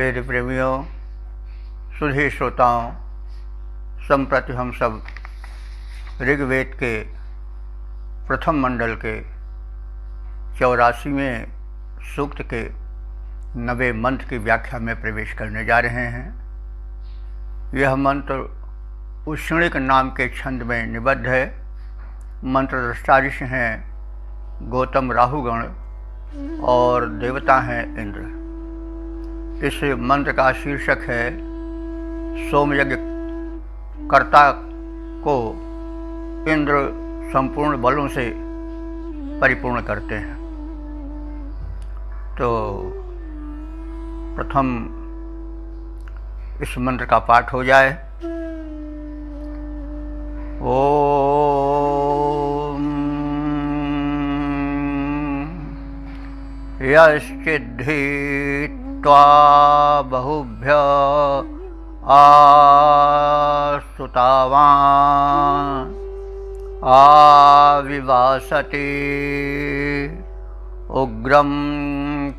वेद प्रेमियों, सुधी श्रोताओं, संप्रति हम सब ऋग्वेद के प्रथम मंडल के 84वें सूक्त के 90 मंत्र की व्याख्या में प्रवेश करने जा रहे हैं। यह मंत्र उष्णिक नाम के छंद में निबद्ध है। मंत्र दृष्टा ऋषि हैं गौतम राहुगण और देवता हैं इंद्र। इस मंत्र का शीर्षक है सोमयज्ञ कर्ता को इंद्र संपूर्ण बलों से परिपूर्ण करते हैं। तो प्रथम इस मंत्र का पाठ हो जाए। ओम यश्चिद्धि त्वा बहुभ्य आस्तुतावान् आविवासति उग्रं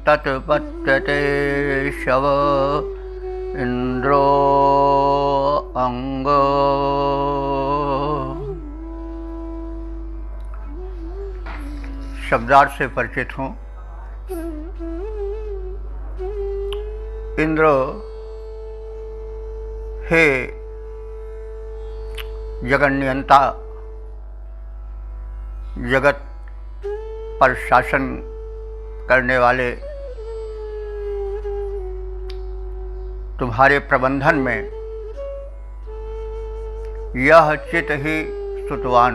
तत्पत्यते शव इंद्रो अंग। शब्दार्थ से परिचित हूँ। इंद्र हे जगन्नियंता, जगत पर शासन करने वाले, तुम्हारे प्रबंधन में यह चित ही स्तुतवान,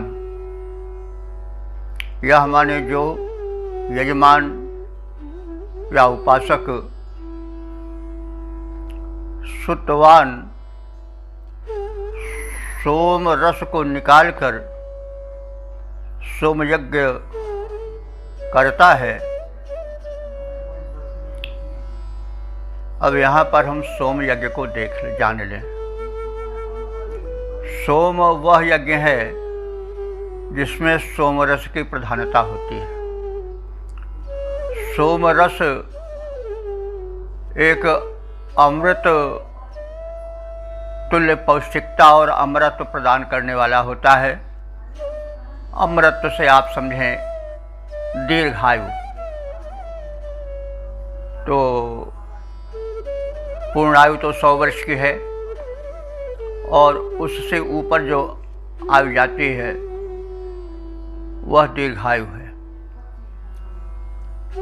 यह माने जो यजमान या उपासक स्तुतवान सोम रस को निकालकर सोम यज्ञ करता है। अब यहाँ पर हम सोम यज्ञ को जान लें। सोम वह यज्ञ है जिसमें सोमरस की प्रधानता होती है। सोमरस एक अमृत तुल्य पौष्टिकता और अमृत प्रदान करने वाला होता है। अमृत से आप समझें दीर्घायु। तो पूर्ण आयु तो 100 वर्ष की है और उससे ऊपर जो आयु जाती है वह दीर्घायु है।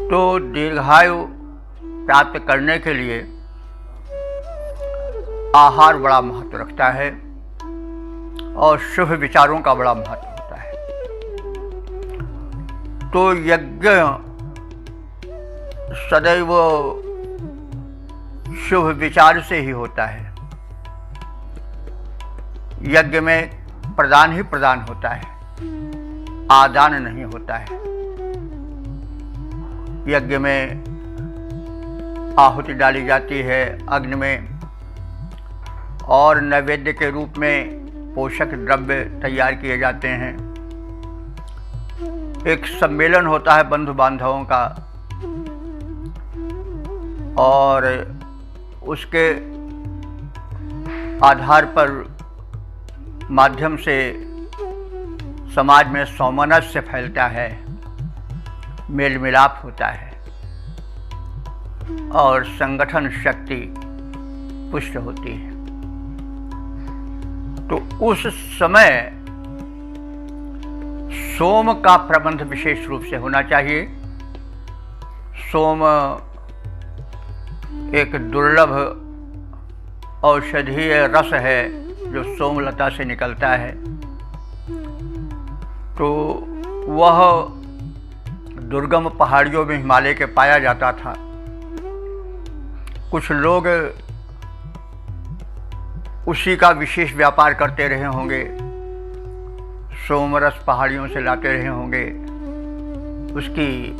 तो दीर्घायु प्राप्त करने के लिए आहार बड़ा महत्व रखता है और शुभ विचारों का बड़ा महत्व होता है। तो यज्ञ सदैव शुभ विचार से ही होता है। यज्ञ में प्रदान ही प्रदान होता है, आदान नहीं होता है। यज्ञ में आहुति डाली जाती है अग्नि में और नैवेद्य के रूप में पोषक द्रव्य तैयार किए जाते हैं। एक सम्मेलन होता है बंधु बांधवों का और उसके आधार पर माध्यम से समाज में सौमनस्य फैलता है, मेल मिलाप होता है और संगठन शक्ति पुष्ट होती है। तो उस समय सोम का प्रबंध विशेष रूप से होना चाहिए। सोम एक दुर्लभ औषधीय रस है जो सोमलता से निकलता है। तो वह दुर्गम पहाड़ियों में हिमालय के पाया जाता था। कुछ लोग उसी का विशेष व्यापार करते रहे होंगे, सोमरस पहाड़ियों से लाते रहे होंगे। उसकी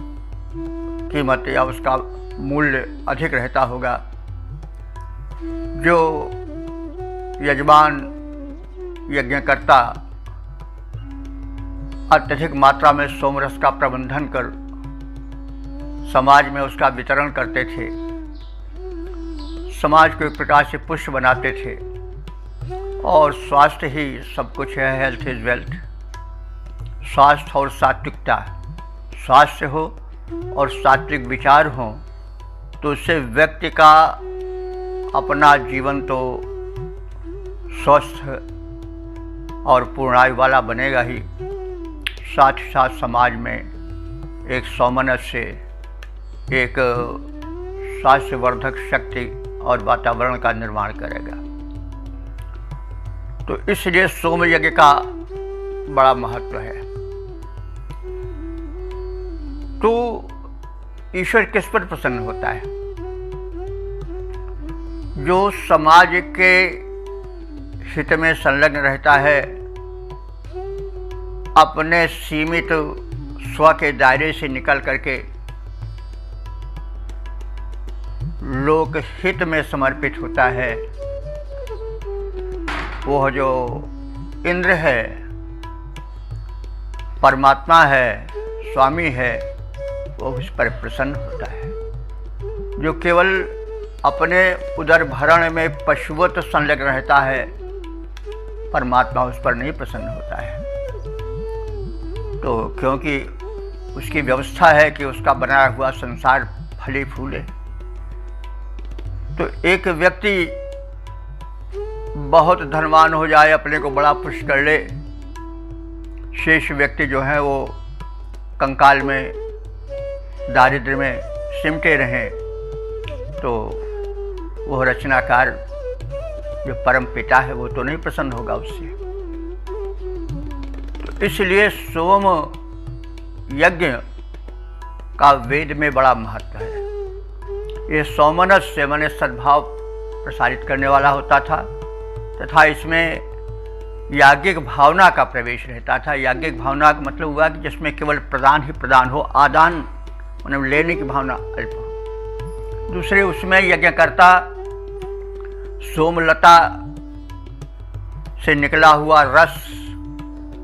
कीमत या उसका मूल्य अधिक रहता होगा। जो यजमान यज्ञकर्ता अत्यधिक मात्रा में सोमरस का प्रबंधन कर समाज में उसका वितरण करते थे, समाज को एक प्रकार से पुष्ट बनाते थे और स्वास्थ्य ही सब कुछ है, हेल्थ इज वेल्थ। स्वास्थ्य और सात्विकता, स्वास्थ्य हो और सात्विक विचार हो तो उससे व्यक्ति का अपना जीवन तो स्वस्थ और पूर्णायु वाला बनेगा ही, साथ ही साथ समाज में एक सौमनस्य, एक स्वास्थ्यवर्धक शक्ति और वातावरण का निर्माण करेगा। तो इसलिए सोम यज्ञ का बड़ा महत्व है। तो ईश्वर किस पर प्रसन्न होता है? जो समाज के हित में संलग्न रहता है, अपने सीमित स्व के दायरे से निकल करके लोक हित में समर्पित होता है, वो जो इंद्र है, परमात्मा है, स्वामी है, वो उस पर प्रसन्न होता है। जो केवल अपने उदर भरण में पशुवत संलग्न रहता है, परमात्मा उस पर नहीं प्रसन्न होता है। तो क्योंकि उसकी व्यवस्था है कि उसका बनाया हुआ संसार फले फूले। तो एक व्यक्ति बहुत धनवान हो जाए, अपने को बड़ा पुष्ट कर ले, शेष व्यक्ति जो है वो कंकाल में दारिद्र्य में सिमटे रहें, तो वह रचनाकार जो परम पिता है वो तो नहीं प्रसन्न होगा उससे। तो इसलिए सोम यज्ञ का वेद में बड़ा महत्व है। ये सौमनस्य माने सद्भाव प्रसारित करने वाला होता था, तथा इसमें याज्ञिक भावना का प्रवेश रहता था। याज्ञिक भावना का मतलब हुआ कि जिसमें केवल प्रदान ही प्रदान हो, आदान मतलब लेने की भावना अल्प हो। दूसरे उसमें यज्ञकर्ता सोमलता से निकला हुआ रस,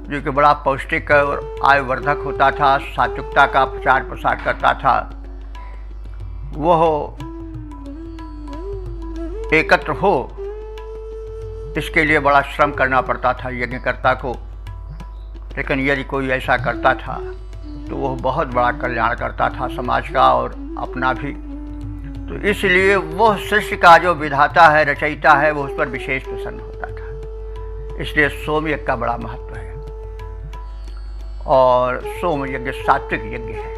जो कि बड़ा पौष्टिक और आयुवर्धक होता था, सात्विकता का प्रचार प्रसार करता था, वह एकत्र हो, इसके लिए बड़ा श्रम करना पड़ता था यज्ञकर्ता को। लेकिन यदि कोई ऐसा करता था तो वह बहुत बड़ा कल्याण करता था समाज का और अपना भी। तो इसलिए वह सृष्टि का जो विधाता है, रचयिता है, वो उस पर विशेष प्रसन्न होता था। इसलिए सोम यज्ञ का बड़ा महत्व है। और सोम यज्ञ सात्विक यज्ञ है,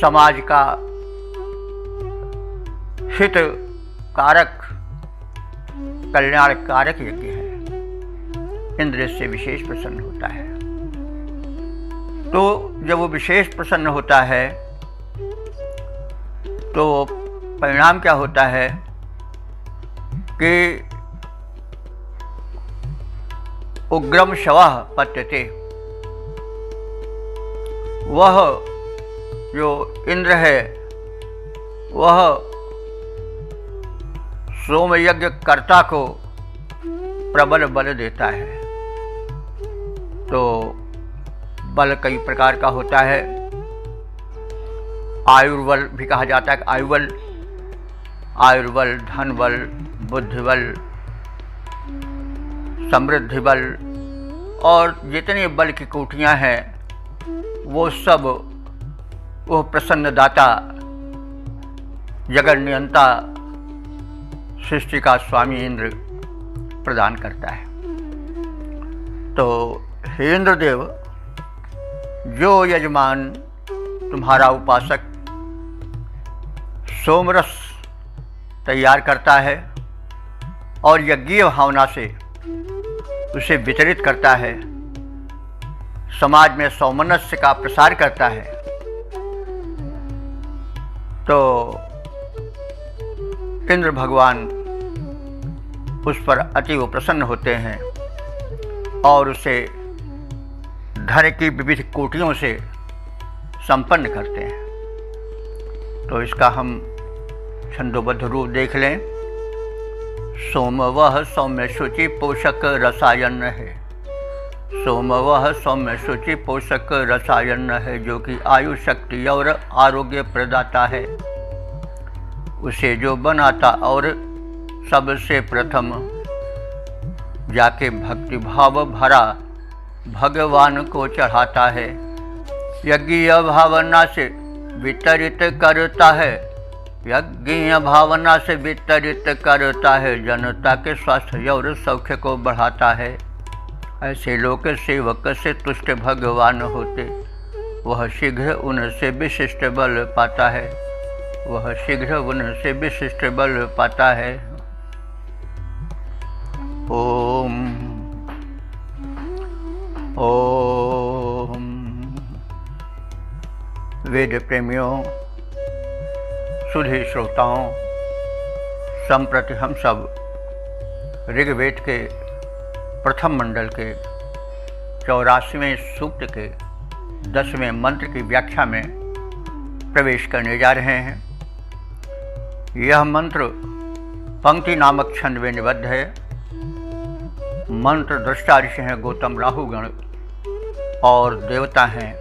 समाज का हित कारक, कल्याण कारक यज्ञ है। इंद्र से विशेष प्रसन्न होता है। तो जब वो विशेष प्रसन्न होता है तो परिणाम क्या होता है कि उग्रम शवः पत्यते, वह जो इंद्र है वह सोम यज्ञ कर्ता को प्रबल बल देता है। तो बल कई प्रकार का होता है। आयुर्बल भी कहा जाता है। आयुबल, आयुर्बल, धन बल, बुद्धि बल, समृद्धि बल और जितनी बल की कोटियाँ हैं वो सब वो प्रसन्नदाता, जगत नियंता, सृष्टि का स्वामी इंद्र प्रदान करता है। तो हे इंद्रदेव, जो यजमान तुम्हारा उपासक सोमरस तैयार करता है और यज्ञीय भावना से उसे वितरित करता है, समाज में सौमनस्य का प्रसार करता है, तो इंद्र भगवान उस पर अतीव प्रसन्न होते हैं और उसे धन की विविध कोटियों से संपन्न करते हैं। तो इसका हम छंदोबद्ध रूप देख लें। सोम वह सौम्य शुचि पोषक रसायन है, सोम वह सौम्य शुचि पोषक रसायन है, जो कि आयु शक्ति और आरोग्य प्रदाता है। उसे जो बनाता और सबसे प्रथम जाके भक्ति भाव भरा भगवान को चढ़ाता है। यज्ञ भावना से वितरित करता है, यज्ञ भावना से वितरित करता है, जनता के स्वास्थ्य और सौख्य को बढ़ाता है। ऐसे लोक सेवक से तुष्ट भगवान होते, वह शीघ्र उनसे विशिष्ट बल पाता है, वह शीघ्र उनसे विशिष्ट बल पाता है। ओम ओम। वेद प्रेमियों, सुधी श्रोताओं, संप्रति हम सब ऋग्वेद के प्रथम मंडल के 84वें सूक्त के 10वें मंत्र की व्याख्या में प्रवेश करने जा रहे हैं। यह मंत्र पंक्ति नामक छंद में निबद्ध है। मंत्र दृष्टा ऋषि हैं गौतम राहुगण और देवता हैं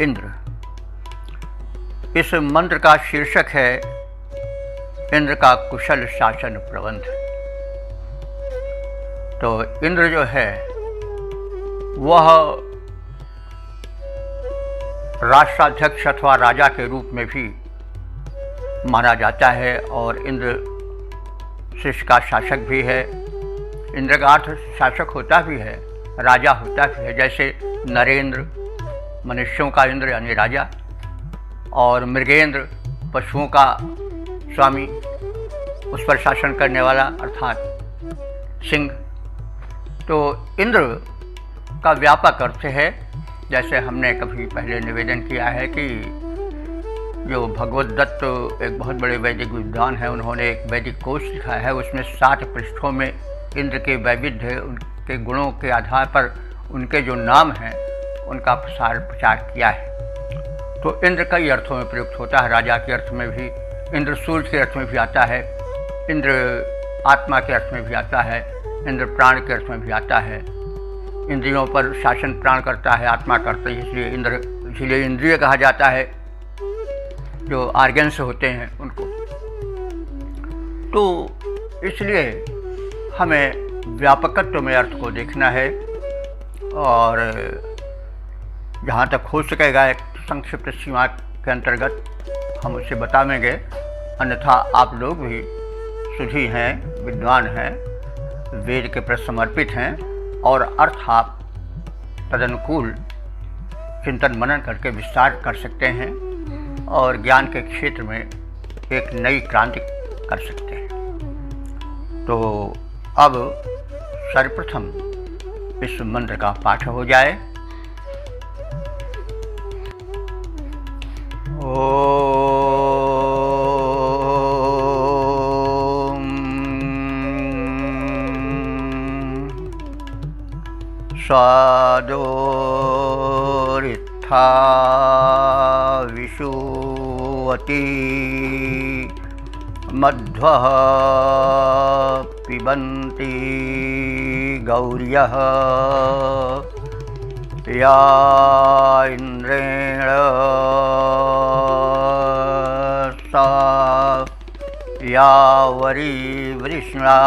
इंद्र। इस मंत्र का शीर्षक है इंद्र का कुशल शासन प्रबंध। तो इंद्र जो है वह राष्ट्राध्यक्ष अथवा राजा के रूप में भी माना जाता है और इंद्र शिष्य का शासक भी है। इंद्र का अर्थ शासक होता भी है, राजा होता भी है। जैसे नरेंद्र मनुष्यों का इंद्र यानी राजा, और मृगेंद्र पशुओं का स्वामी, उस पर शासन करने वाला अर्थात सिंह। तो इंद्र का व्यापक अर्थ है, जैसे हमने कभी पहले निवेदन किया है कि जो भगवत दत्त एक बहुत बड़े वैदिक विद्वान हैं, उन्होंने एक वैदिक कोश लिखा है। उसमें 7 पृष्ठों में इंद्र के वैविध्य, उनके गुणों के आधार पर उनके जो नाम हैं उनका प्रचार किया है। तो इंद्र कई अर्थों में प्रयुक्त होता है। राजा के अर्थ में भी, इंद्र सूर्य के अर्थ में भी आता है, इंद्र आत्मा के अर्थ में भी आता है, इंद्र प्राण के अर्थ में भी आता है। इंद्रियों पर शासन प्राण करता है, आत्मा करता है, इसलिए इंद्र, इसलिए इंद्रिय कहा जाता है जो आर्गन्स होते हैं उनको। तो इसलिए हमें व्यापकत्व में अर्थ को देखना है और जहाँ तक हो सकेगा एक संक्षिप्त सीमा के अंतर्गत हम उसे बतावेंगे। अन्यथा आप लोग भी सुधी हैं, विद्वान हैं, वेद के प्रति समर्पित हैं और अर्थ आप तदनुकूल चिंतन मनन करके विस्तार कर सकते हैं और ज्ञान के क्षेत्र में एक नई क्रांति कर सकते हैं। तो अब सर्वप्रथम इस मंत्र का पाठ हो जाए। स्वादोरित्था विषुवती मध्वः पिबन्ति गौर्यः या इन्द्रेण सा या वरिवृष्णा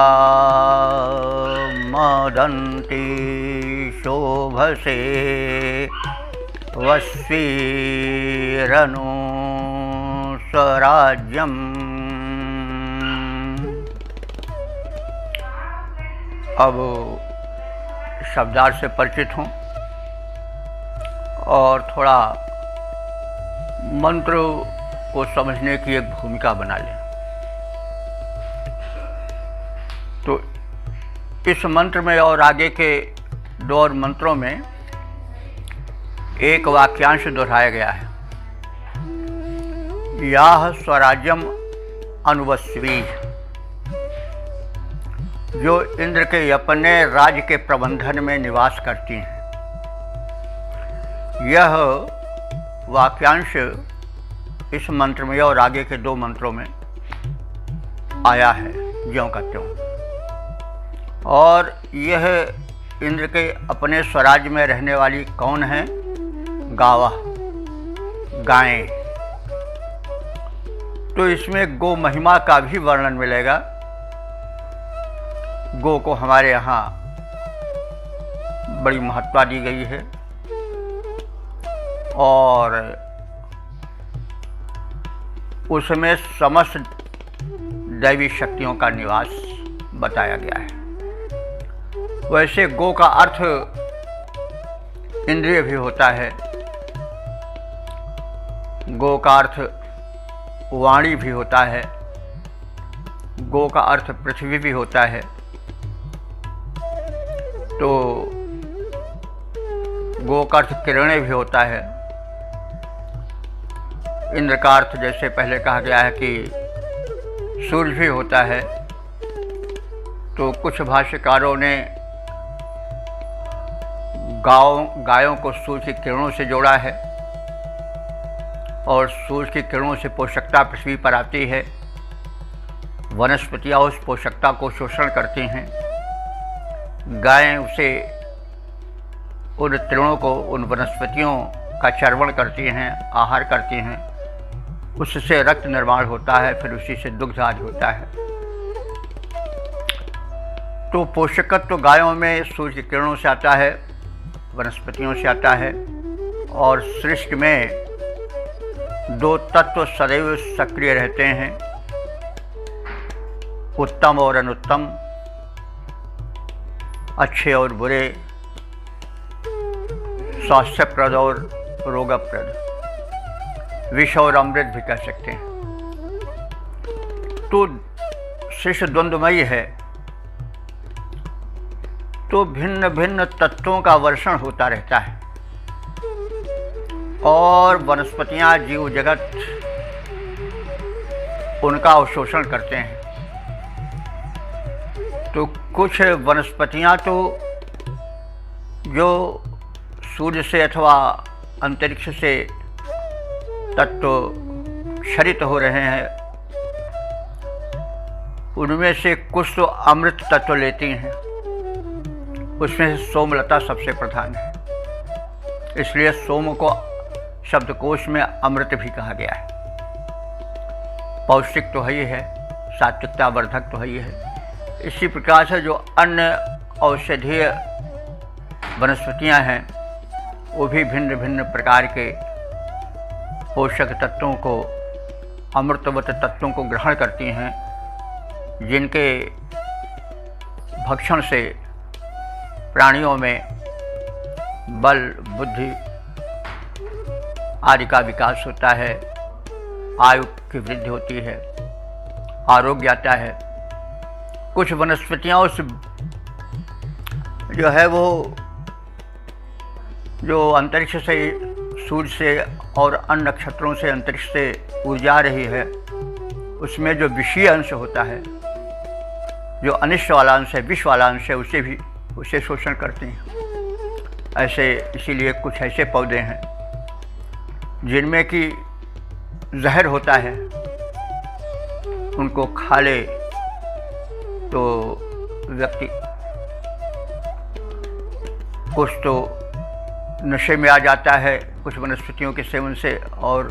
मदन्ति शोभसे वस्वीरनु स्वराज्यम्। अब शब्दार्थ से परिचित हूँ और थोड़ा मंत्र को समझने की एक भूमिका बना लें। तो इस मंत्र में और आगे के 2 और मंत्रों में एक वाक्यांश दोहराया गया है, याह स्वराज्यम अनुवस्वी, जो इंद्र के अपने राज्य के प्रबंधन में निवास करती हैं। यह वाक्यांश इस मंत्र में और आगे के 2 मंत्रों में आया है ज्यों का त्यों। और यह इंद्र के अपने स्वराज्य में रहने वाली कौन है? गावा, गायें। तो इसमें गो महिमा का भी वर्णन मिलेगा। गो को हमारे यहाँ बड़ी महत्ता दी गई है और उसमें समस्त दैवी शक्तियों का निवास बताया गया है। वैसे गो का अर्थ इंद्रिय भी होता है, गो का अर्थ वाणी भी होता है, गो का अर्थ पृथ्वी भी होता है। तो गो का अर्थ किरणें भी होता है। इंद्र का अर्थ जैसे पहले कहा गया है कि सूर्य भी होता है। तो कुछ भाष्यकारों ने गायों को सूर्य की किरणों से जोड़ा है और सूर्य की किरणों से पोषकता पृथ्वी पर आती है। वनस्पतियाँ उस पोषकता को शोषण करती हैं। गायें उसे उन तृणों को, उन वनस्पतियों का चर्वण करती हैं, आहार करती हैं। उससे रक्त निर्माण होता है, फिर उसी से दुग्ध आदि होता है। तो पोषकत्व तो गायों में सूर्य की किरणों से आता है, वनस्पतियों से आता है। और सृष्टि में दो तत्व सदैव सक्रिय रहते हैं, उत्तम और अनुत्तम, अच्छे और बुरे, स्वास्थ्यप्रद और रोगप्रद, विष और अमृत भी कह सकते हैं। तो सृष्टि द्वंद्वमयी है, तो भिन्न भिन्न तत्वों का वर्षण होता रहता है और वनस्पतियां, जीव जगत उनका अवशोषण करते हैं। तो कुछ वनस्पतियां तो जो सूर्य से अथवा अंतरिक्ष से तत्व क्षरित हो रहे हैं, उनमें से कुछ तो अमृत तत्व लेती हैं। उसमें से सोमलता सबसे प्रधान है, इसलिए सोम को शब्दकोश में अमृत भी कहा गया है। पौष्टिक तो है ही है, सात्विकता वर्धक तो है ही है। इसी प्रकार से जो अन्य औषधीय वनस्पतियां हैं, वो भी भिन्न भिन्न प्रकार के पोषक तत्वों को, अमृतवत तत्वों को ग्रहण करती हैं, जिनके भक्षण से प्राणियों में बल, बुद्धि आदि का विकास होता है, आयु की वृद्धि होती है, आरोग्य आता है। कुछ वनस्पतियाँ उस जो है वो जो अंतरिक्ष से, सूर्य से और अन्य नक्षत्रों से अंतरिक्ष से ऊर्जा आ रही है, उसमें जो विषीय अंश होता है, जो अनिष्ट वाला अंश है, विष वाला अंश है, उसे शोषण करती हैं। ऐसे इसीलिए कुछ ऐसे पौधे हैं जिनमें कि जहर होता है, उनको खा ले तो व्यक्ति कुछ तो नशे में आ जाता है, कुछ वनस्पतियों के सेवन से, और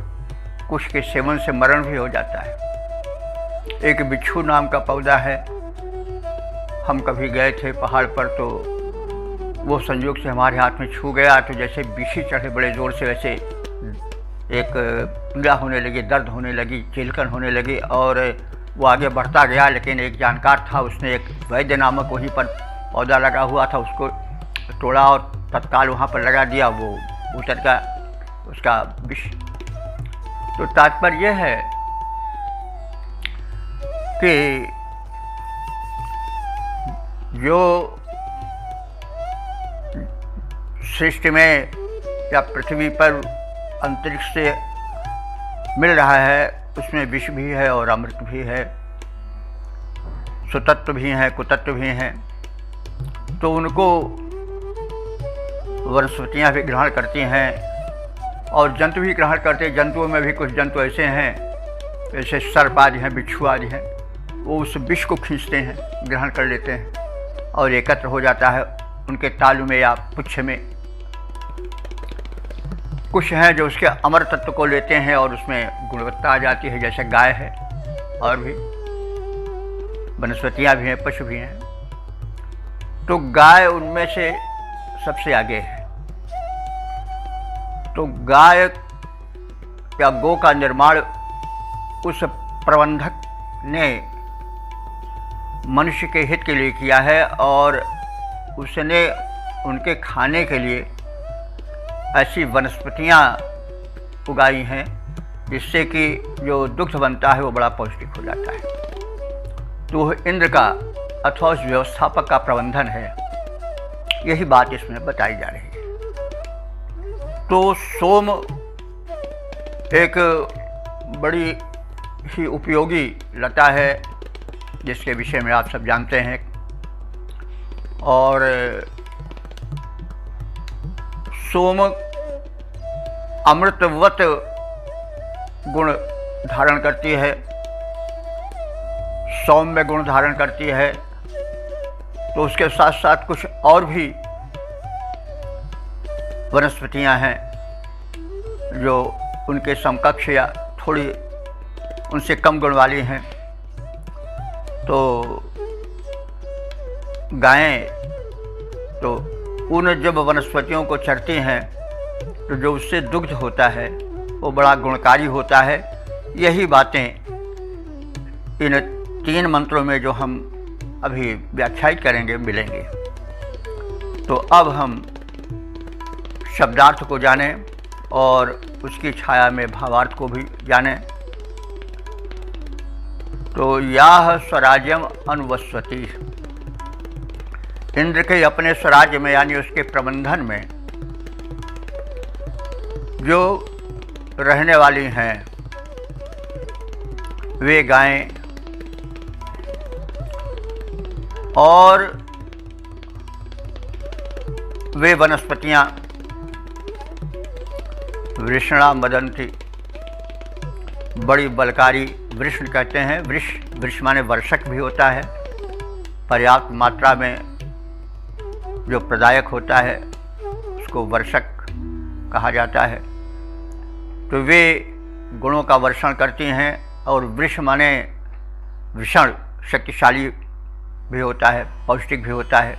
कुछ के सेवन से मरण भी हो जाता है। एक बिच्छू नाम का पौधा है, हम कभी गए थे पहाड़ पर, तो वो संयोग से हमारे हाथ में छू गया, तो जैसे बिच्छी चढ़े बड़े ज़ोर से, वैसे एक पीड़ा होने लगी, दर्द होने लगी, चिलकन होने लगी, और वो आगे बढ़ता गया। लेकिन एक जानकार था, उसने एक वैद्य नामक वहीं पर पौधा लगा हुआ था, उसको तोड़ा और तत्काल वहाँ पर लगा दिया, वो उतर का उसका विष। तो तात्पर्य यह है कि जो सृष्टि में या पृथ्वी पर अंतरिक्ष से मिल रहा है, उसमें विष भी है और अमृत भी है, सुतत्व भी हैं, कुतत्व भी हैं। तो उनको वनस्पतियाँ भी ग्रहण करती हैं और जंतु भी ग्रहण करते हैं। जंतुओं में भी कुछ जंतु ऐसे हैं, जैसे सर्प आदि हैं, बिच्छू आदि हैं, वो उस विष को खींचते हैं, ग्रहण कर लेते हैं और एकत्र हो जाता है उनके तालू में या पुच्छ में। कुछ हैं जो उसके अमर तत्व को लेते हैं और उसमें गुणवत्ता आ जाती है, जैसे गाय है और भी वनस्पतियाँ भी हैं, पशु भी हैं। तो गाय उनमें से सबसे आगे है। तो गाय या गो का निर्माण उस प्रबंधक ने मनुष्य के हित के लिए किया है और उसने उनके खाने के लिए ऐसी वनस्पतियाँ उगाई हैं जिससे कि जो दुग्ध बनता है वो बड़ा पौष्टिक हो जाता है। तो इंद्र का अथवा उस व्यवस्थापक का प्रबंधन है, यही बात इसमें बताई जा रही है। तो सोम एक बड़ी ही उपयोगी लता है जिसके विषय में आप सब जानते हैं, और सोम अमृतवत गुण धारण करती है, सौम्य गुण धारण करती है। तो उसके साथ साथ कुछ और भी वनस्पतियां हैं जो उनके समकक्ष या थोड़ी उनसे कम गुण वाली हैं। तो गायें तो उन जब वनस्पतियों को चरती हैं तो जो उससे दुग्ध होता है वो बड़ा गुणकारी होता है। यही बातें इन 3 मंत्रों में जो हम अभी व्याख्यायित करेंगे मिलेंगे। तो अब हम शब्दार्थ को जानें और उसकी छाया में भावार्थ को भी जानें। तो याह स्वराज्यम अनुवस्वती, इंद्र के अपने स्वराज्य में यानी उसके प्रबंधन में जो रहने वाली हैं वे गायें और वे वनस्पतियाँ वृषणा मदंती, बड़ी बलकारी वृषण कहते हैं। वृष माने वर्षक भी होता है, पर्याप्त मात्रा में जो प्रदायक होता है उसको वर्षक कहा जाता है। तो वे गुणों का वर्षण करती हैं और वृष माने विषण, शक्तिशाली भी होता है, पौष्टिक भी होता है।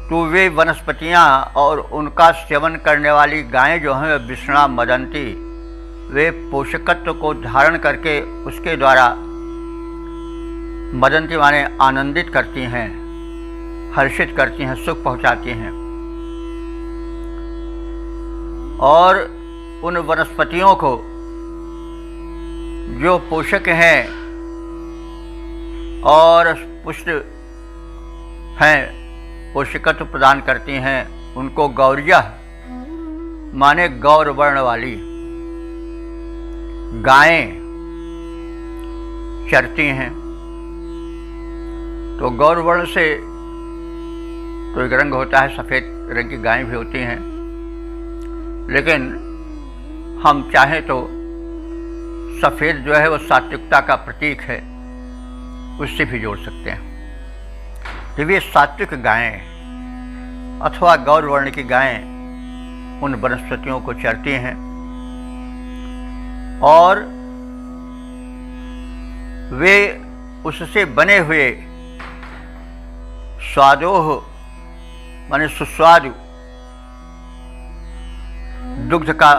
तो वे वनस्पतियाँ और उनका सेवन करने वाली गायें जो हैं वृषणा मदंती, वे पोषकत्व को धारण करके उसके द्वारा मदंती माने आनंदित करती हैं, हर्षित करती हैं, सुख पहुंचाती हैं। और उन वनस्पतियों को जो पोषक हैं और पुष्ट हैं, पोषकत्व प्रदान करती हैं, उनको गौर्या माने गौर वर्ण वाली गायें चरती हैं। तो गौर वर्ण से तो एक रंग होता है, सफ़ेद रंग की गायें भी होती हैं, लेकिन हम चाहें तो सफ़ेद जो है वो सात्विकता का प्रतीक है, उससे भी जोड़ सकते हैं। तो वे सात्विक गायें अथवा गौर वर्ण की गायें उन वनस्पतियों को चरती हैं और वे उससे बने हुए स्वादोह माने सुस्वादु दुग्ध का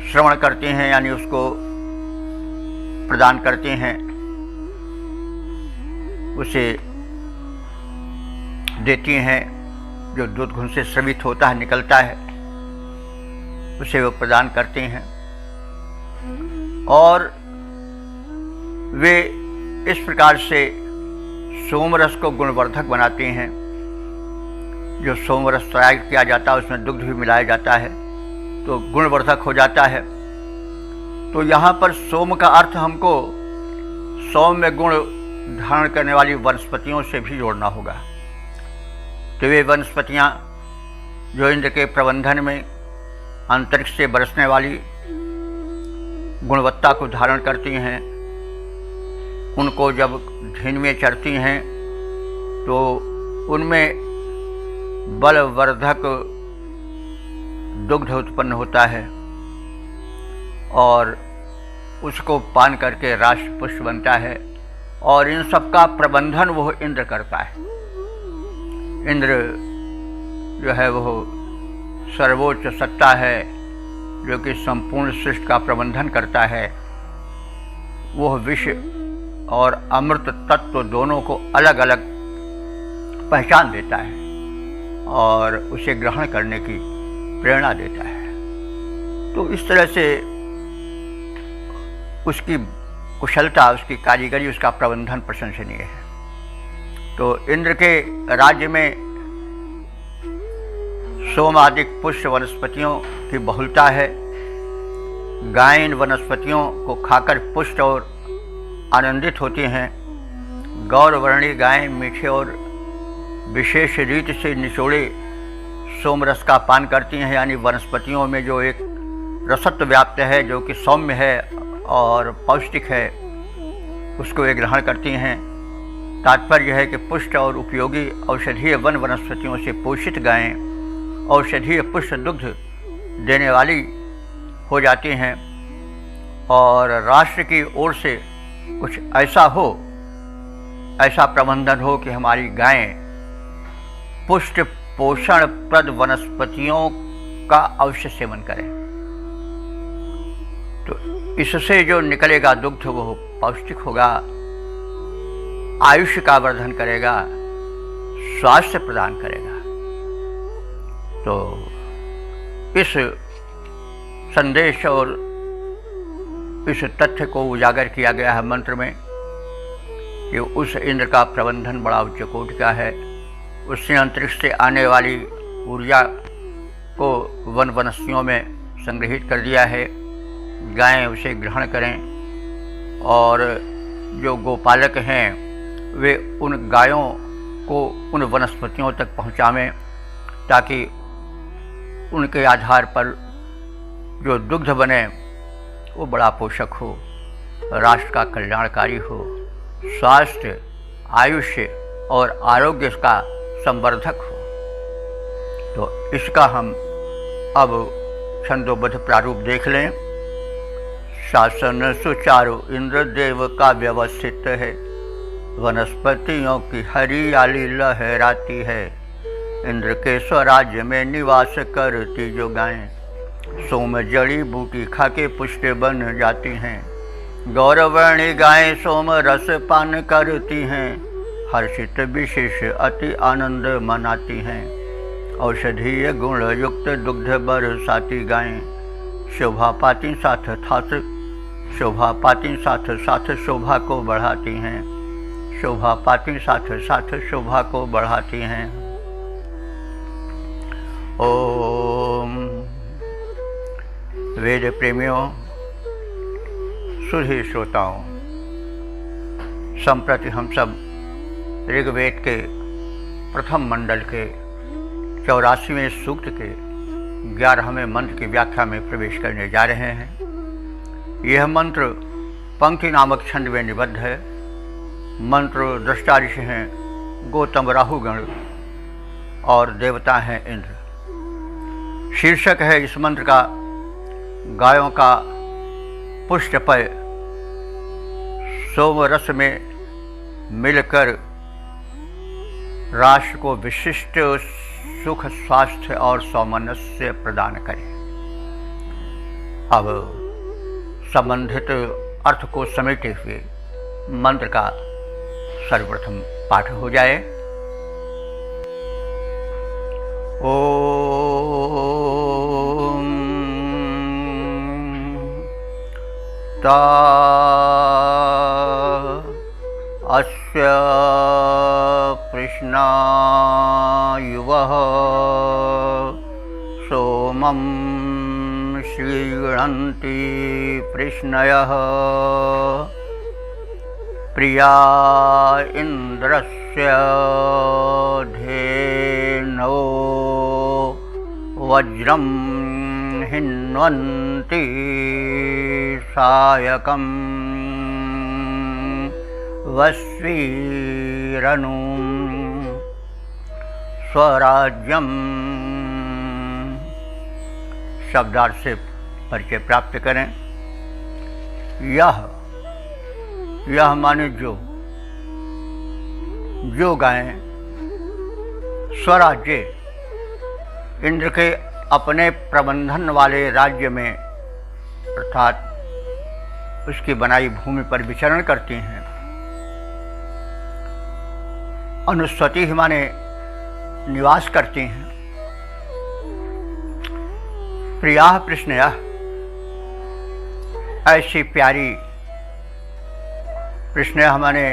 श्रवण करती हैं, यानी उसको प्रदान करती हैं, उसे देती हैं। जो दूध घुन से स्रवित होता है, निकलता है, उसे वो प्रदान करती हैं। और वे इस प्रकार से सोमरस को गुणवर्धक बनाती हैं। जो सोमरस तैयार किया जाता है उसमें दुग्ध भी मिलाया जाता है तो गुणवर्धक हो जाता है। तो यहाँ पर सोम का अर्थ हमको सौम्य गुण धारण करने वाली वनस्पतियों से भी जोड़ना होगा। तो वे वनस्पतियाँ जो इंद्र के प्रबंधन में अंतरिक्ष से बरसने वाली गुणवत्ता को धारण करती हैं, उनको जब धीन में चरती हैं तो उनमें बलवर्धक दुग्ध उत्पन्न होता है और उसको पान करके राष्ट्र पुष्ट बनता है और इन सब का प्रबंधन वो इंद्र करता है। इंद्र जो है वो सर्वोच्च सत्ता है जो कि संपूर्ण सृष्टि का प्रबंधन करता है। वह विष और अमृत तत्व दोनों को अलग अलग पहचान देता है और उसे ग्रहण करने की प्रेरणा देता है। तो इस तरह से उसकी कुशलता, उसकी कारीगरी, उसका प्रबंधन प्रशंसनीय है। तो इंद्र के राज्य में सोमादिक पुष्प वनस्पतियों की बहुलता है। गायें इन वनस्पतियों को खाकर पुष्ट और आनंदित होती हैं। गौरवर्णी गायें मीठे और विशेष रीति से निचोड़े सोमरस का पान करती हैं, यानी वनस्पतियों में जो एक रसत्व व्याप्त है जो कि सौम्य है और पौष्टिक है, उसको वे ग्रहण करती हैं। तात्पर्य है कि पुष्ट और उपयोगी औषधीय वन वनस्पतियों से पोषित गायें औषधीय पुष्ट दुग्ध देने वाली हो जाती हैं और राष्ट्र की ओर से कुछ ऐसा प्रबंधन हो कि हमारी गायें पुष्ट पोषण प्रद वनस्पतियों का अवश्य सेवन करें। तो इससे जो निकलेगा दुग्ध वो पौष्टिक होगा, आयुष्य का वर्धन करेगा, स्वास्थ्य प्रदान करेगा। तो इस संदेश और इस तथ्य को उजागर किया गया है मंत्र में कि उस इंद्र का प्रबंधन बड़ा उच्च कोटि का है। उसने अंतरिक्ष से आने वाली ऊर्जा को वन वनस्पतियों में संग्रहित कर दिया है। गायें उसे ग्रहण करें और जो गोपालक हैं वे उन गायों को उन वनस्पतियों तक पहुँचावें ताकि उनके आधार पर जो दुग्ध बने वो बड़ा पोषक हो, राष्ट्र का कल्याणकारी हो, स्वास्थ्य, आयुष्य और आरोग्य का संवर्धक हो। तो इसका हम अब छंदोबद्ध प्रारूप देख लें। शासन सुचारु इंद्रदेव का व्यवस्थित है, वनस्पतियों की हरियाली लहराती है। इंद्र के स्वराज्य में निवास करती जो गायें सोम जड़ी बूटी खाके पुष्ट बन जाती हैं। गौरवर्णी गायें सोम रस पान करती हैं, हर्षित विशेष अति आनंद मनाती हैं। औषधीय गुण युक्त दुग्ध बरसाती गायें शोभा पाती साथ साथ शोभा को बढ़ाती हैं। शोभा पाती साथ साथ शोभा को बढ़ाती हैं। ओम। वेद प्रेमियों, सुधी श्रोताओं, संप्रति हम सब ऋग्वेद के प्रथम मंडल के 84वें सूक्त के 11वें मंत्र की व्याख्या में प्रवेश करने जा रहे हैं। यह मंत्र पंक्ति नामक छंद में निबद्ध है। मंत्र दृष्टा ऋषि हैं गौतम राहुगण और देवता हैं इंद्र। शीर्षक है इस मंत्र का गायों का पुष्टपय सोमरस में मिलकर राष्ट्र को विशिष्ट सुख, स्वास्थ्य और सौमनस्य प्रदान करे। अब संबंधित अर्थ को समेटे हुए मंत्र का सर्वप्रथम पाठ हो जाए। ओम ता अस्य कृष्णायुवः सोमं श्रीगणन्ति कृष्णयः प्रिया इंद्रस्य धेनो वज्रं हिन्वन्ति सायकं वस्वीरनुं स्वराज्यं शब्दार्थ से परिचय प्राप्त करें। यह माने जो गायें स्वराज्य इंद्र के अपने प्रबंधन वाले राज्य में अर्थात उसकी बनाई भूमि पर विचरण करती हैं। अनुस्वती माने निवास करती हैं। प्रिया कृष्णया ऐसी प्यारी, कृष्णया माने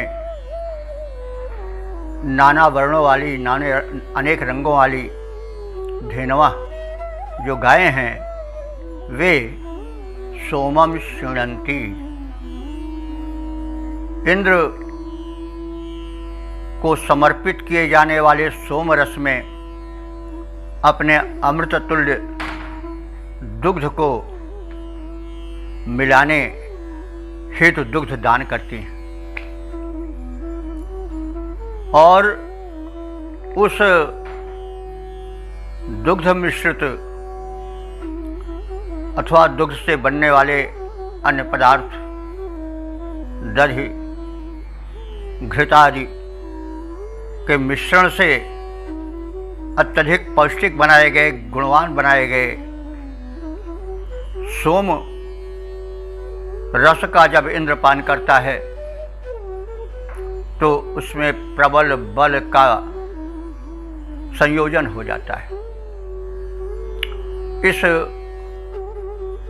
नाना वर्णों वाली, अनेक रंगों वाली धेनवा जो गायें हैं वे सोमम शुणंती, इंद्र को समर्पित किए जाने वाले सोम रस में अपने अमृत तुल्य दुग्ध को मिलाने हेतु दुग्ध दान करती हैं और उस दुग्ध मिश्रित अथवा दुग्ध से बनने वाले अन्य पदार्थ, दही, घृतादि के मिश्रण से अत्यधिक पौष्टिक बनाए गए, गुणवान बनाए गए सोम रस का जब इंद्र पान करता है तो उसमें प्रबल बल का संयोजन हो जाता है। इस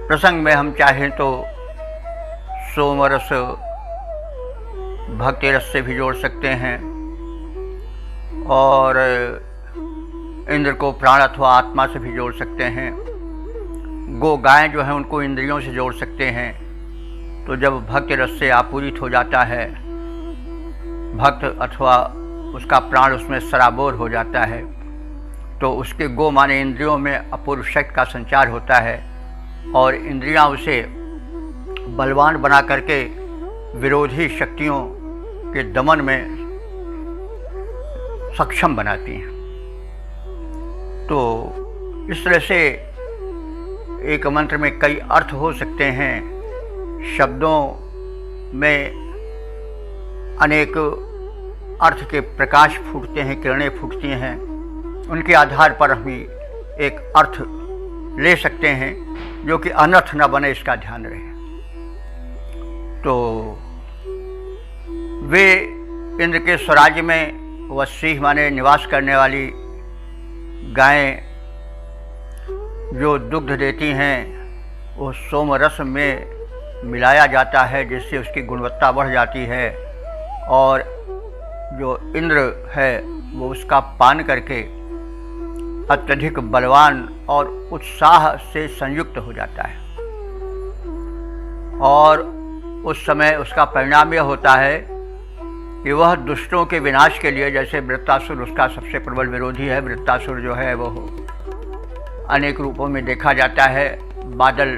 प्रसंग में हम चाहें तो सोमरस भक्ति रस से भी जोड़ सकते हैं और इंद्र को प्राण अथवा आत्मा से भी जोड़ सकते हैं। गो गाय जो है उनको इंद्रियों से जोड़ सकते हैं। तो जब भक्ति रस से आपूरित हो जाता है भक्त अथवा उसका प्राण उसमें सराबोर हो जाता है तो उसके गो माने इंद्रियों में अपूर्व शक्ति का संचार होता है और इंद्रियां उसे बलवान बना करके विरोधी शक्तियों के दमन में सक्षम बनाती हैं। तो इस तरह से एक मंत्र में कई अर्थ हो सकते हैं। शब्दों में अनेक अर्थ के प्रकाश फूटते हैं, किरणें फूटती हैं। उनके आधार पर हम एक अर्थ ले सकते हैं जो कि अनर्थ न बने, इसका ध्यान रहे। तो वे इंद्र के स्वराज्य में वसी माने निवास करने वाली गायें जो दुग्ध देती हैं वो सोम रस में मिलाया जाता है जिससे उसकी गुणवत्ता बढ़ जाती है और जो इंद्र है वो उसका पान करके अत्यधिक बलवान और उत्साह से संयुक्त हो जाता है और उस समय उसका परिणाम यह होता है कि वह दुष्टों के विनाश के लिए, जैसे वृत्तासुर उसका सबसे प्रबल विरोधी है, वृत्तासुर जो है वो अनेक रूपों में देखा जाता है। बादल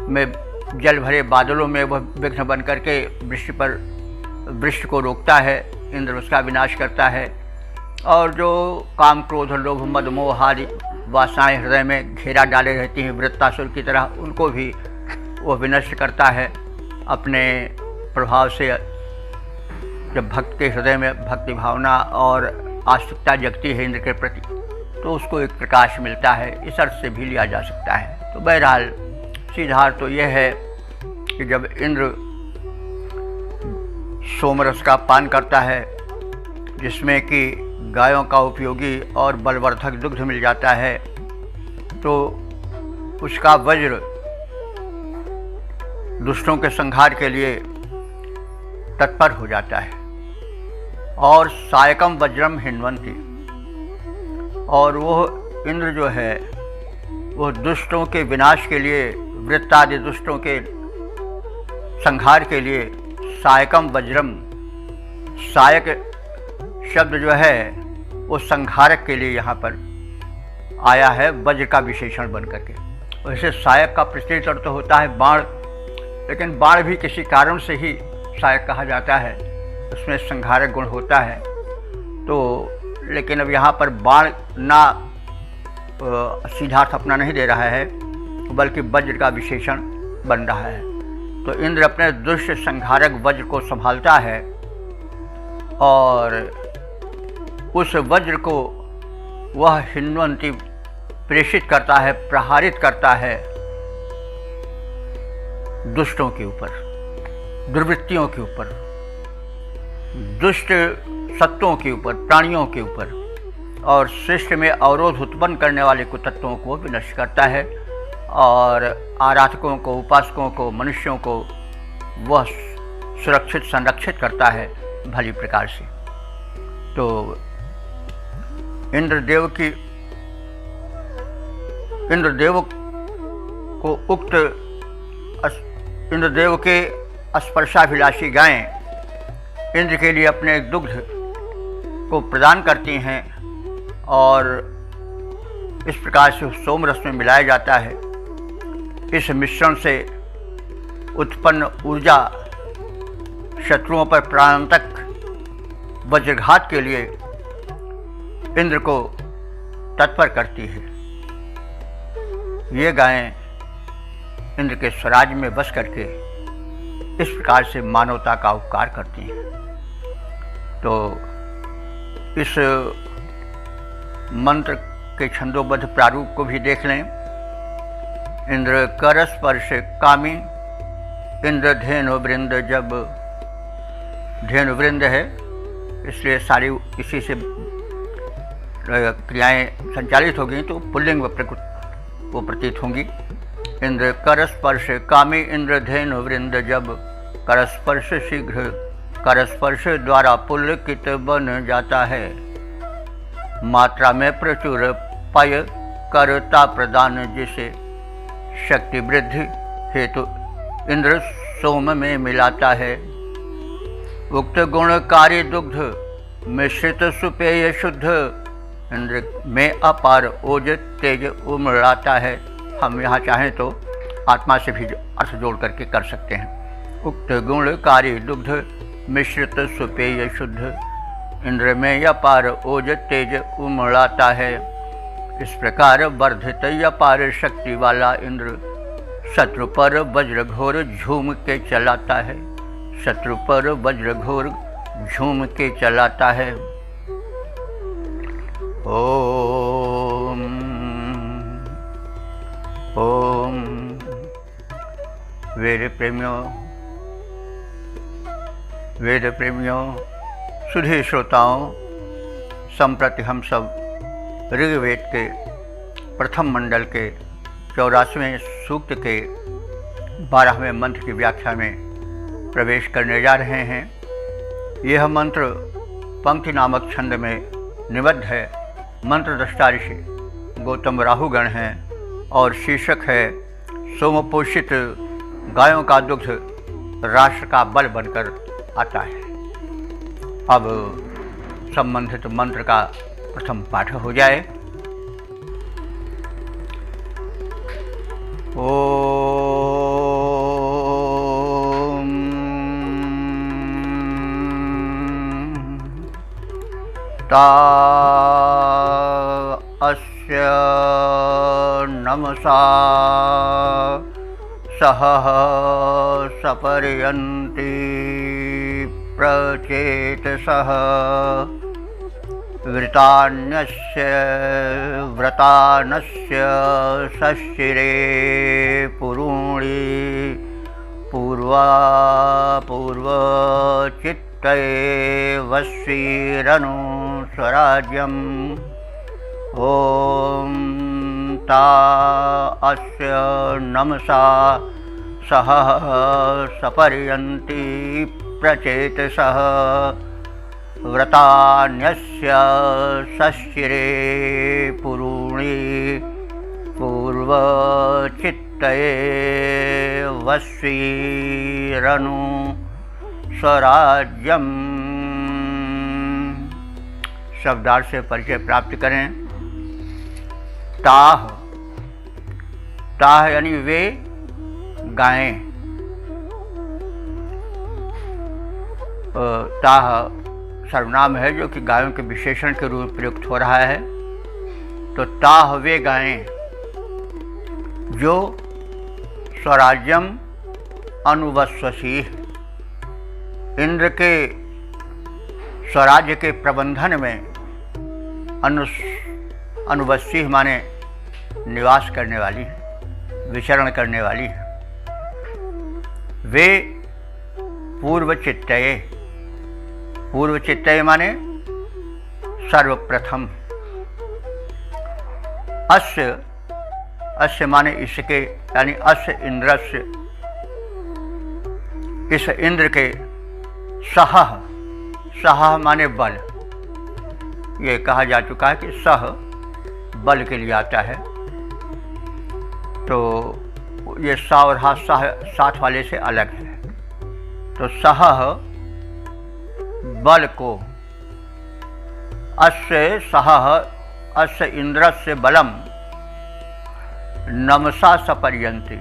में, जल भरे बादलों में वह विघ्न बन करके वृष्टि को रोकता है, इंद्र उसका विनाश करता है। और जो काम क्रोध लोभ मद मोह आदि वासनाएं हृदय में घेरा डाले रहती हैं वृत्तासुर की तरह, उनको भी वो विनष्ट करता है अपने प्रभाव से। जब भक्त के हृदय में भक्ति भावना और आस्तिकता जगती है इंद्र के प्रति तो उसको एक प्रकाश मिलता है। इस अर्थ से भी लिया जा सकता है। तो बहरहाल सीधा अर्थ तो यह है कि जब इंद्र सोमरस का पान करता है जिसमें कि गायों का उपयोगी और बलवर्धक दुग्ध मिल जाता है तो उसका वज्र दुष्टों के संहार के लिए तत्पर हो जाता है और सायकम वज्रम हिन्वंती, और वो इंद्र जो है वो दुष्टों के विनाश के लिए, वृत्तादि दुष्टों के संहार के लिए सायकम वज्रम, सायक शब्द जो है वो संहारक के लिए यहाँ पर आया है वज्र का विशेषण बन करके। वैसे सायक का प्रचलित अर्थ होता है बाण, लेकिन बाण भी किसी कारण से ही सायक कहा जाता है, उसमें संहारक गुण होता है। तो लेकिन अब यहाँ पर बाण ना सीधा अर्थ अपना नहीं दे रहा है, बल्कि वज्र का विशेषण बन रहा है। तो इंद्र अपने दुष्ट संहारक वज्र को संभालता है और उस वज्र को वह हिन्वंती प्रेषित करता है, प्रहारित करता है दुष्टों के ऊपर, दुर्वृत्तियों के ऊपर, दुष्ट सत्वों के ऊपर, प्राणियों के ऊपर, और सृष्टि में अवरोध उत्पन्न करने वाले कुतत्वों को भी नष्ट करता है और आराधकों को, उपासकों को, मनुष्यों को वह सुरक्षित संरक्षित करता है भली प्रकार से। तो इंद्रदेव के स्पर्शाभिलाषी गायें इंद्र के लिए अपने दुग्ध को प्रदान करती हैं और इस प्रकार से सोम रस में मिलाया जाता है। इस मिश्रण से उत्पन्न ऊर्जा शत्रुओं पर प्राणांतक वज्रघात के लिए इंद्र को तत्पर करती है। ये गायें इंद्र के स्वराज में बस करके इस प्रकार से मानवता का उपकार करती हैं। तो इस मंत्र के छंदोबद्ध प्रारूप को भी देख लें। इंद्र कर स्पर्श कामी, इंद्र धेनु वृंद, जब धेनु वृंद है इसलिए सारी इसी से क्रियाएं संचालित होगी, तो पुल्लिंग वो प्रतीत होंगी। इंद्र कर स्पर्श कामी, इंद्र धेनु वृंद, जब कर स्पर्श शीघ्र, कर स्पर्श द्वारा पुलकित बन जाता है। मात्रा में प्रचुर पय करता प्रदान, जिसे शक्ति वृद्धि हेतु इंद्र सोम में मिलाता है। उक्त गुणकारी दुग्ध मिश्रित सुपेय शुद्ध, इंद्र में अपार ओज तेज उमड़ाता है। हम यहाँ चाहें तो आत्मा से भी अर्थ जोड़ करके कर सकते हैं। उक्त गुणकारी दुग्ध मिश्रित सुपेय शुद्ध, इंद्र में अपार ओज तेज उमड़ाता है। इस प्रकार वर्धित अपार शक्ति वाला इंद्र शत्रु पर वज्र घोर झूम के चलाता है। शत्रु पर वज्र घोर झूम के चलाता है। ओम ओम। वेद प्रेमियों, सुधी श्रोताओं, संप्रति हम सब ऋग्वेद के प्रथम मंडल के 84वें सूक्त के 12वें मंत्र की व्याख्या में प्रवेश करने जा रहे हैं। यह मंत्र पंक्ति नामक छंद में निबद्ध है। मंत्र दृष्टा ऋषि गौतम राहुगण हैं और शीर्षक है सोमपोषित गायों का दुग्ध राष्ट्र का बल बनकर आता है। अब संबंधित मंत्र का प्रथम पाठ हो जाए। ओम ता अस्य नमसा सह सपर्यन्ति प्रचेतसः व्रतानस्य षष्ठिरे पुरूणि पूर्वचित्ते वश्वीरनु स्वराज्यम्। ॐ ता अस्य नमसा सह सपर्यन्ति प्रचेतसः व्रतान्यस्य षष्ठिरे पुरूणि पूर्वचित्तये वश्वीरनु स्वराज्यम्। शब्दार्थ से परिचय प्राप्त करें। ताह, ताह यानी वे गायें। ताह सर्वनाम है जो कि गायों के विशेषण के रूप में प्रयुक्त हो रहा है। तो ताह वे गायें जो स्वराज्यम अनुवस्वसी, इंद्र के स्वराज्य के प्रबंधन में अनुवस्सी माने निवास करने वाली है, विचरण करने वाली है। वे पूर्वचित्तये, पूर्वचित्तये माने सर्वप्रथम। अस्य, अस्य माने इसके, यानी अस्य इंद्रस्य, इस इंद्र के सह, सह माने बल। ये कहा जा चुका है कि सह बल के लिए आता है, तो ये सा और हा साथ वाले से अलग है। तो सह बल को, अस्य सह अस्य इंद्रस्य बलम नमसा सपर्यन्ति।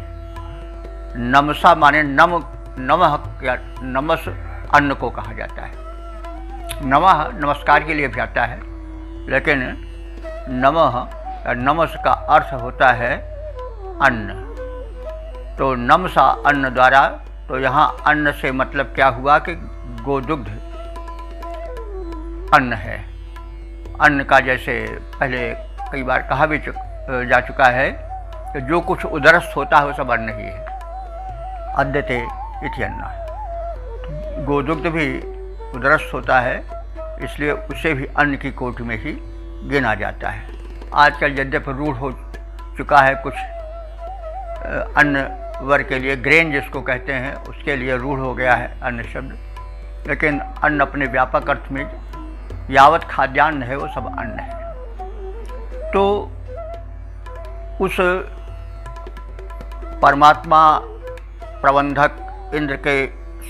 नमसा माने नम, नमः या नमस अन्न को कहा जाता है। नमः नमस्कार के लिए भी आता है, लेकिन नमः या नमस का अर्थ होता है अन्न। तो नमसा अन्न द्वारा, तो यहाँ अन्न से मतलब क्या हुआ कि गोदुग्ध अन्न है। अन्न का जैसे पहले कई बार कहा भी जा चुका है कि जो कुछ उदरस्थ होता है वो सब अन्न ही है। अद्यते इति अन्न, गोदुग्ध भी उदरस्थ होता है, इसलिए उसे भी अन्न की कोटि में ही गिना जाता है। आजकल यद्यपि रूढ़ हो चुका है कुछ अन्न वर्ग के लिए, ग्रेन जिसको कहते हैं उसके लिए रूढ़ हो गया है अन्न शब्द, लेकिन अन्न अपने व्यापक अर्थ में यावत खाद्यान्न है वो सब अन्न है। तो उस परमात्मा प्रबंधक इंद्र के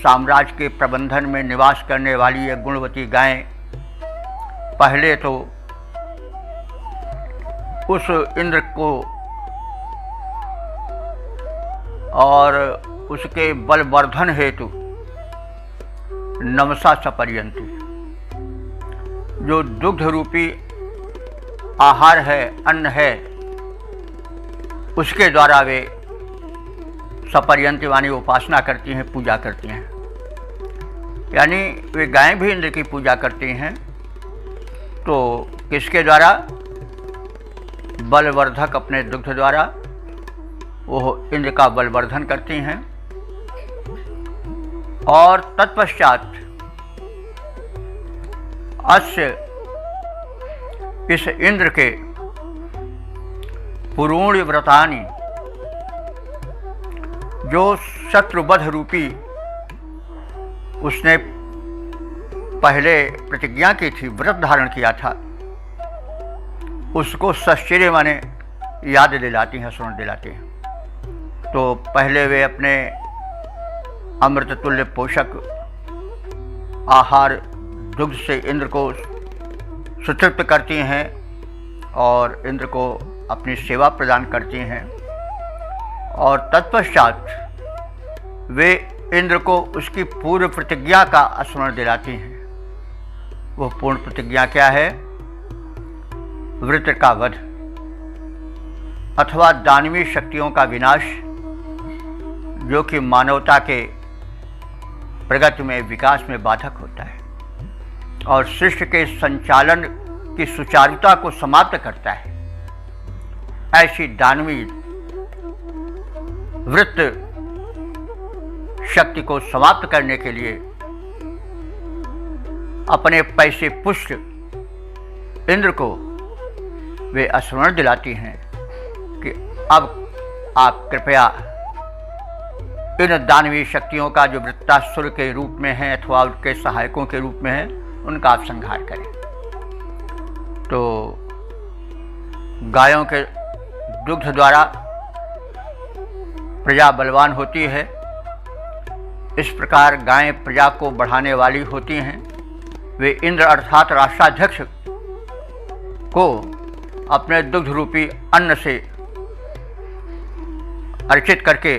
साम्राज्य के प्रबंधन में निवास करने वाली ये गुणवती गायें पहले तो उस इंद्र को और उसके बलवर्धन हेतु नमसा सपर्यन्ति, जो दुग्ध रूपी आहार है, अन्न है, उसके द्वारा वे सपर्यन्ति वाणी उपासना करती हैं, पूजा करती हैं। यानी वे गायें भी इंद्र की पूजा करती हैं। तो किसके द्वारा? बलवर्धक अपने दुग्ध द्वारा वो इंद्र का बलवर्धन करती हैं। और तत्पश्चात अस्य, इस इंद्र के पुरूण्य व्रतानि, जो शत्रुवध रूपी उसने पहले प्रतिज्ञा की थी, व्रत धारण किया था, उसको सश्चर्य माने याद दिलाती हैं, स्मरण दिलाती हैं। तो पहले वे अपने अमृत तुल्य पोषक आहार दुग्ध से इंद्र को सुतृप्त करती हैं और इंद्र को अपनी सेवा प्रदान करती हैं। और तत्पश्चात वे इंद्र को उसकी पूर्व प्रतिज्ञा का स्मरण दिलाती हैं। वो पूर्ण प्रतिज्ञा क्या है? वृत्र का वध अथवा दानवीय शक्तियों का विनाश, जो कि मानवता के प्रगति में, विकास में बाधक होता है और सृष्टि के संचालन की सुचारुता को समाप्त करता है। ऐसी दानवीय वृत्त शक्ति को समाप्त करने के लिए अपने पैसे पुष्ट इंद्र को वे स्मरण दिलाती हैं कि अब आप कृपया इन दानवीय शक्तियों का, जो वृत्तासुर के रूप में हैं अथवा उनके सहायकों के रूप में हैं, उनका आप संहार करें। तो गायों के दुग्ध द्वारा प्रजा बलवान होती है। इस प्रकार गायें प्रजा को बढ़ाने वाली होती हैं। वे इंद्र अर्थात राष्ट्राध्यक्ष को अपने दुग्ध रूपी अन्न से अर्चित करके,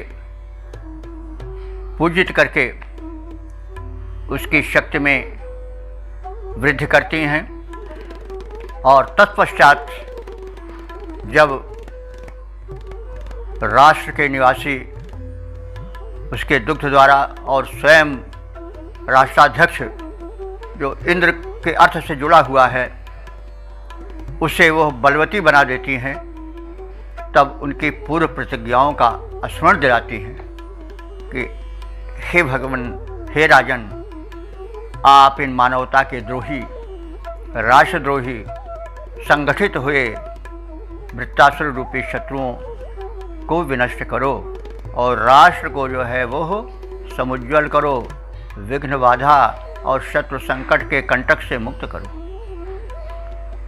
पूजित करके उसकी शक्ति में वृद्धि करती हैं। और तत्पश्चात जब राष्ट्र के निवासी उसके दुग्ध द्वारा और स्वयं राष्ट्राध्यक्ष जो इंद्र के अर्थ से जुड़ा हुआ है उसे वह बलवती बना देती हैं, तब उनकी पूर्व प्रतिज्ञाओं का स्मरण दिलाती हैं कि हे भगवान, हे राजन, आप इन मानवता के द्रोही, राष्ट्रद्रोही, संगठित हुए वृत्तासुर रूपी शत्रुओं को विनष्ट करो और राष्ट्र को जो है वो समुज्ज्वल करो, विघ्न बाधा और शत्रु संकट के कंटक से मुक्त करो।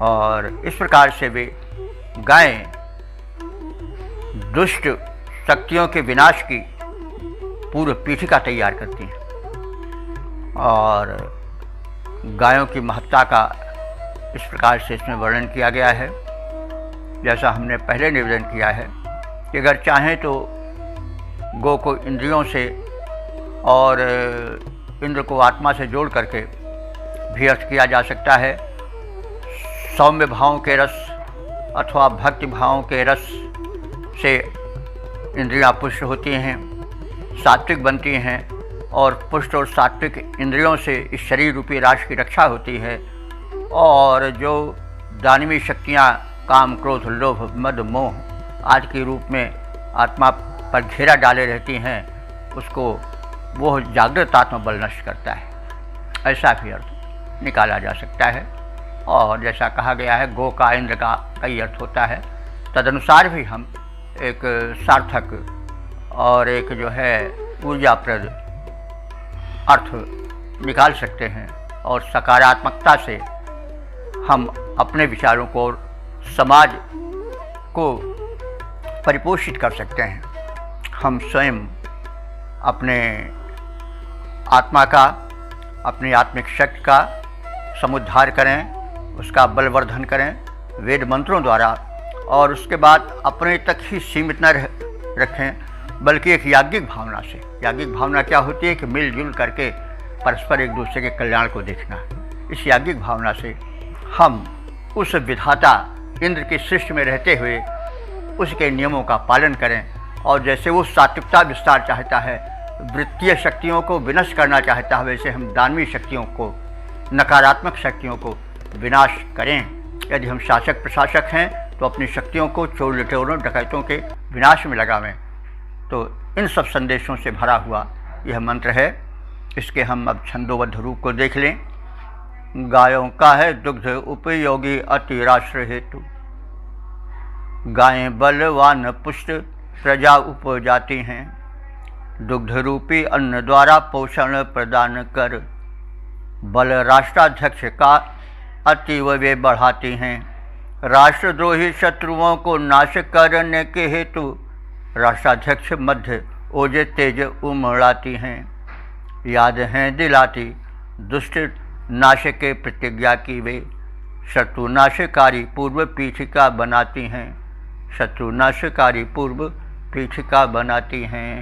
और इस प्रकार से वे गायें दुष्ट शक्तियों के विनाश की पूर्व पीठिका तैयार करती हैं। और गायों की महत्ता का इस प्रकार से इसमें वर्णन किया गया है, जैसा हमने पहले निवेदन किया है कि अगर चाहें तो गौ को इंद्रियों से और इंद्र को आत्मा से जोड़ करके भी अर्थ किया जा सकता है। सौम्य भावों के रस अथवा भक्ति भावों के रस से इंद्रियां पुष्ट होती हैं, सात्विक बनती हैं और पुष्ट और सात्विक इंद्रियों से इस शरीर रूपी राष्ट्र की रक्षा होती है। और जो दानवी शक्तियाँ काम, क्रोध, लोभ, मद, मोह आदि के रूप में आत्मा पर घेरा डाले रहती हैं, उसको वो जागृत आत्मा बल नष्ट करता है, ऐसा भी अर्थ निकाला जा सकता है। और जैसा कहा गया है गो का इंद्र का कई अर्थ होता है, तदनुसार भी हम एक सार्थक और एक जो है ऊर्जाप्रद अर्थ निकाल सकते हैं और सकारात्मकता से हम अपने विचारों को और समाज को परिपोषित कर सकते हैं। हम स्वयं अपने आत्मा का, अपनी आत्मिक शक्ति का समुद्धार करें, उसका बलवर्धन करें वेद मंत्रों द्वारा, और उसके बाद अपने तक ही सीमित न रखें बल्कि एक याज्ञिक भावना से। याज्ञिक भावना क्या होती है कि मिलजुल करके परस्पर एक दूसरे के कल्याण को देखना। इस याज्ञिक भावना से हम उस विधाता इंद्र की सृष्टि में रहते हुए उसके नियमों का पालन करें, और जैसे वो सात्विकता विस्तार चाहता है, वृत्तीय शक्तियों को विनष्ट करना चाहता है, वैसे हम दानवी शक्तियों को, नकारात्मक शक्तियों को विनाश करें। यदि हम शासक प्रशासक हैं तो अपनी शक्तियों को चोर लुटेरों डकैतों के विनाश में लगावें। तो इन सब संदेशों से भरा हुआ यह मंत्र है। इसके हम अब छंदोबद्ध रूप को देख लें। गायों का है दुग्ध उपयोगी अति राष्ट्र हेतु, गायें बलवान पुष्ट प्रजा उपजाती हैं, दुग्ध रूपी अन्न द्वारा पोषण प्रदान कर, बल राष्ट्राध्यक्ष का अतीव वे बढ़ाती हैं, राष्ट्रद्रोही शत्रुओं को नाश करने के हेतु राष्ट्राध्यक्ष मध्य ओज तेज उमड़ाती हैं, याद हैं दिलाती दुष्ट नाश के प्रतिज्ञा की वे, शत्रु नाशकारी पूर्व पीठिका बनाती हैं, शत्रु नाशकारी पूर्व पीठिका बनाती हैं।